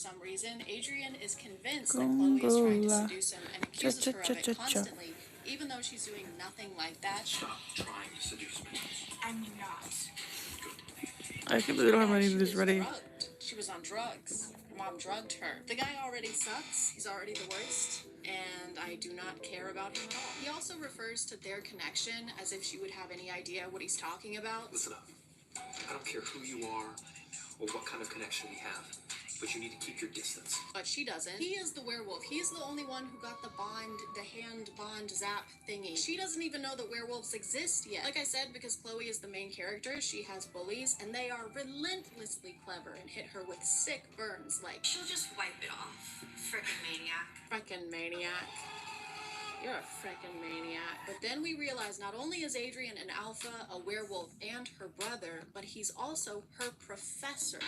some reason, Adrian is convinced that Chloe is trying to seduce him and accuses her of it constantly, even though she's doing nothing like that. Stop trying to seduce me. I'm not. I can't believe I don't have any of this ready. She was on drugs. Her mom drugged her. The guy already sucks. He's already the worst. And I do not care about him at all. He also refers to their connection as if she would have any idea what he's talking about. Listen up. I don't care who you are or what kind of connection we have, but you need to keep your distance. But she doesn't. He is the werewolf. He's the only one who got the hand bond zap thingy. She doesn't even know that werewolves exist yet. Like I said, because Chloe is the main character, she has bullies, and they are relentlessly clever and hit her with sick burns like, she'll just wipe it off. Frickin' maniac. Frickin' maniac. You're a frickin' maniac. But then we realize not only is Adrian an alpha, a werewolf, and her brother, but he's also her professor.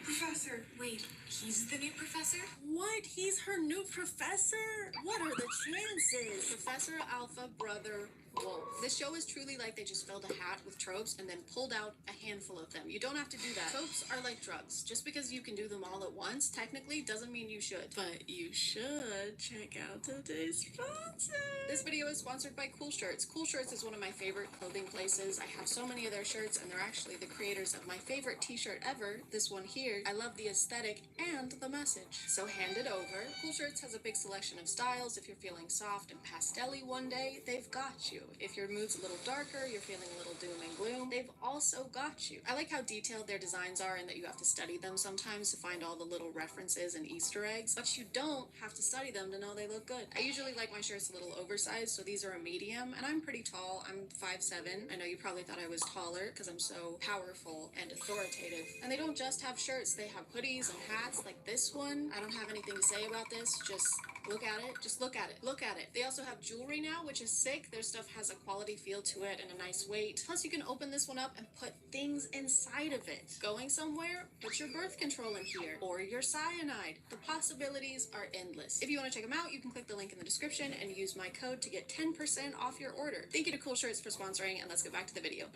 Professor. Wait, he's the new professor? What? He's her new professor? What are the chances? Professor Alpha Brother Wolf. This show is truly like they just filled a hat with tropes and then pulled out a handful of them. You don't have to do that. Tropes are like drugs. Just because you can do them all at once, technically, doesn't mean you should. But you should check out today's sponsor. This video is sponsored by Cool Shirts. Cool Shirts is one of my favorite clothing places. I have so many of their shirts, and they're actually the creators of my favorite t-shirt ever, this one here. I love the aesthetic and the message. So hand it over. Cool Shirts has a big selection of styles. If you're feeling soft and pastel-y one day, they've got you. If your mood's a little darker, you're feeling a little doom and gloom, they've also got you. I like how detailed their designs are and that you have to study them sometimes to find all the little references and Easter eggs, but you don't have to study them to know they look good. I usually like my shirts a little oversized, so these are a medium, and I'm pretty tall. I'm 5'7". I know you probably thought I was taller because I'm so powerful and authoritative. And they don't just have shirts, they have hoodies and hats like this one. I don't have anything to say about this, just look at it. Just look at it. Look at it. They also have jewelry now, which is sick. Their stuff has a quality feel to it and a nice weight. Plus, you can open this one up and put things inside of it. Going somewhere? Put your birth control in here. Or your cyanide. The possibilities are endless. If you want to check them out, you can click the link in the description and use my code to get 10% off your order. Thank you to Cool Shirts for sponsoring, and let's get back to the video.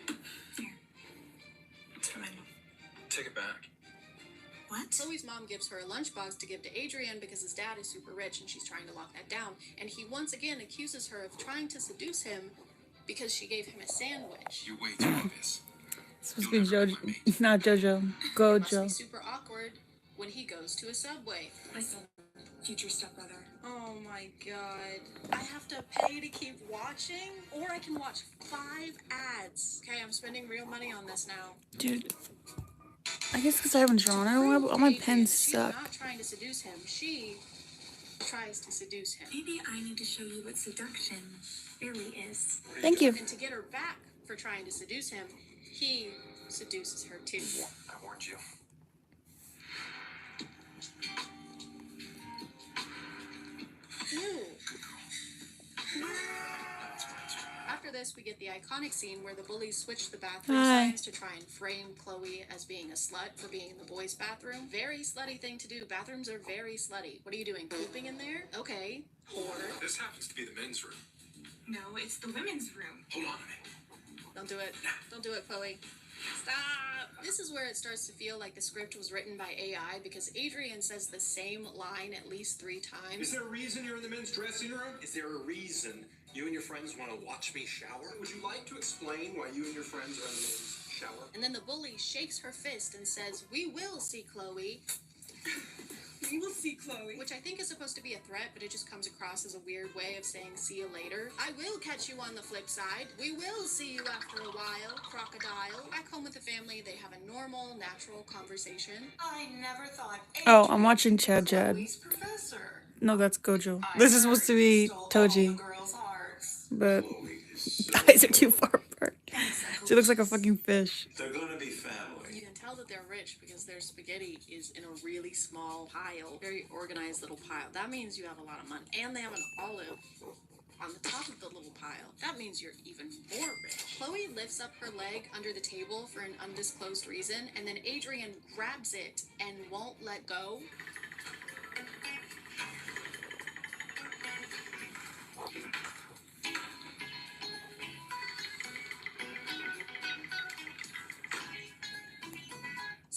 Here. It's for my mom. Take it back. What? Chloe's mom gives her a lunchbox to give to Adrian because his dad is super rich and she's trying to lock that down. And he once again accuses her of trying to seduce him because she gave him a sandwich. You're way too obvious. It's supposed to be Jojo, not Jojo. Gojo. It must be super awkward when he goes to a Subway. My son, future stepbrother. Oh my god. I have to pay to keep watching? Or I can watch 5 ads. Okay, I'm spending real money on this now. Dude. I guess because I haven't drawn it. All my pens suck. She's not trying to seduce him. She tries to seduce him. Maybe I need to show you what seduction really is. Thank you. And to get her back for trying to seduce him, he seduces her too. I warned you. Ew. After this, we get the iconic scene where the bullies switch the bathroom signs to try and frame Chloe as being a slut for being in the boys' bathroom. Very slutty thing to do. Bathrooms are very slutty. What are you doing? Pooping in there? Okay. Whore. This happens to be the men's room. No, it's the women's room. Hold on a minute. Don't do it. Don't do it, Chloe. Stop! This is where it starts to feel like the script was written by AI because Adrian says the same line at least 3 times. Is there a reason you're in the men's dressing room? Is there a reason you and your friends want to watch me shower? Would you like to explain why you and your friends are in the men's shower? And then the bully shakes her fist and says, "We will see Chloe." We will see Chloe. Which I think is supposed to be a threat, but it just comes across as a weird way of saying see you later. I will catch you on the flip side. We will see you after a while, crocodile. Back home with the family, they have a normal, natural conversation. I never thought. Oh, I'm watching Chad. Professor. No, that's Gojo. This is supposed to be Toji. But eyes are too far apart. She looks like a fucking fish. They're gonna be family. You can tell that they're rich because their spaghetti is in a really small pile, very organized little pile. That means you have a lot of money. And they have an olive on the top of the little pile. That means you're even more rich. Chloe lifts up her leg under the table for an undisclosed reason, and then Adrian grabs it and won't let go.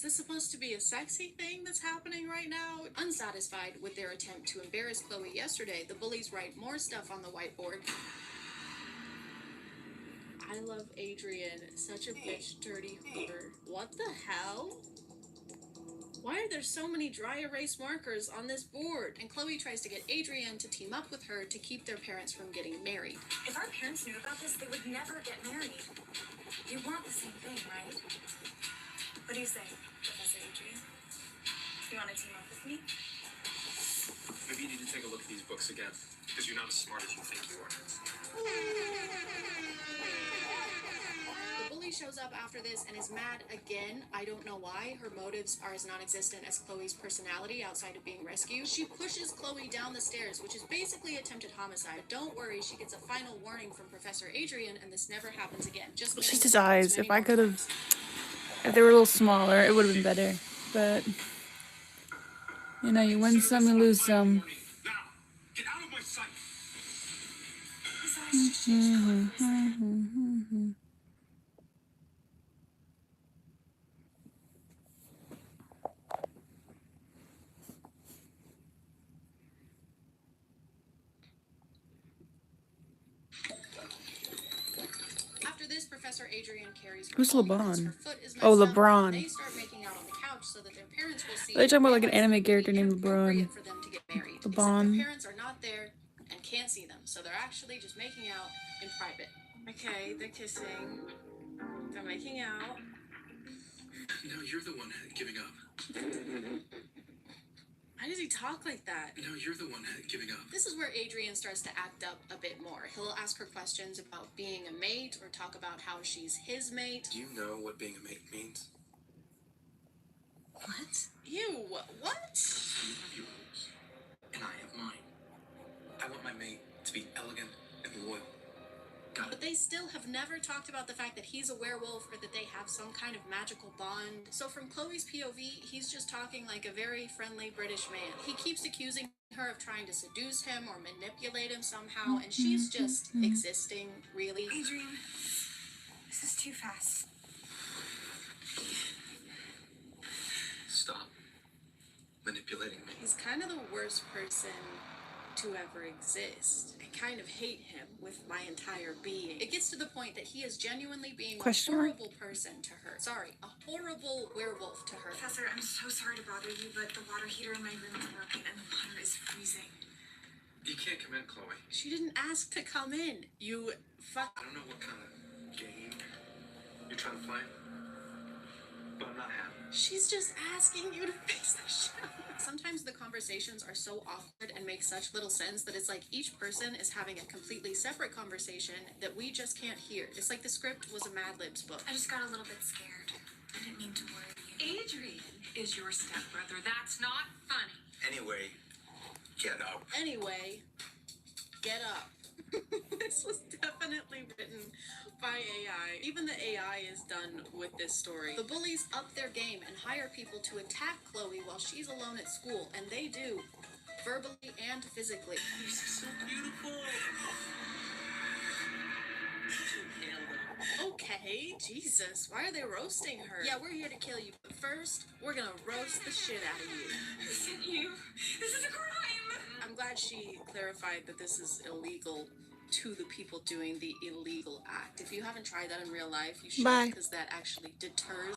This this supposed to be a sexy thing that's happening right now? Unsatisfied with their attempt to embarrass Chloe yesterday, the bullies write more stuff on the whiteboard. I love Adrian. Such a bitch, dirty hooter. What the hell? Why are there so many dry erase markers on this board? And Chloe tries to get Adrian to team up with her to keep their parents from getting married. If our parents knew about this, they would never get married. You want the same thing, right? What do you say, Professor Adrian? You want to team up with me? Maybe you need to take a look at these books again, because you're not as smart as you think you are. The bully shows up after this and is mad again. I don't know why. Her motives are as non-existent as Chloe's personality outside of being rescued. She pushes Chloe down the stairs, which is basically attempted homicide. Don't worry, she gets a final warning from Professor Adrian, and this never happens again. Just It's just his eyes. If I could have, if they were a little smaller, it would have been better. But you know, you win some, you lose some. Now, get out of my sight! His eyes just changed color for a second. After this, Professor Adrian carries her Who's home because LeBron? her foot is Oh, messed up, LeBron. and they start making out on the couch so that their parents will see. They're talking about like an realize anime it would character be named inappropriate LeBron. for them to get married. Except LeBron. their parents are not there and can't see them, so they're actually just making out in private. Okay, they're kissing. They're making out. No, you're the one giving up. Why does he talk like that? No, you're the one giving up. This is where Adrian starts to act up a bit more. He'll ask her questions about being a mate or talk about how she's his mate. Do you know what being a mate means? What? Ew, what? You have your rules, and I have mine. I want my mate to be elegant and loyal. Got But it? they still have never talked about the fact that he's a werewolf or that they have some kind of magical bond. So from Chloe's POV, he's just talking like a very friendly British man. He keeps accusing her of trying to seduce him or manipulate him somehow, and she's just existing, really. Adrian, this is too fast. Stop manipulating me. He's kind of the worst person to ever exist. I kind of hate him with my entire being. It gets to the point that he is genuinely being Question a mark? horrible person to her. Sorry, a horrible werewolf to her. Professor, I'm so sorry to bother you, but the water heater in my room is broken and the water is freezing. You can't come in, Chloe. She didn't ask to come in. You fuck. I don't know what kind of game you're trying to play, but I'm not happy. She's just asking you to fix the shower. Sometimes the conversations are so awkward and make such little sense that it's like each person is having a completely separate conversation that we just can't hear. It's like the script was a Mad Libs book. I just got a little bit scared. I didn't mean to worry you. Adrian is your stepbrother. That's not funny. Anyway, get up. Anyway, get up. This was definitely written by AI. Even the AI is done with this story. The bullies up their game and hire people to attack Chloe while she's alone at school, and they do, verbally and physically. You're so beautiful. Okay, Jesus, why are they roasting her? Yeah, we're here to kill you, but first, we're gonna roast the shit out of you. Listen, you. This is a crime. I'm glad she clarified that this is illegal to the people doing the illegal act. If you haven't tried that in real life, you should, Bye. because that actually deters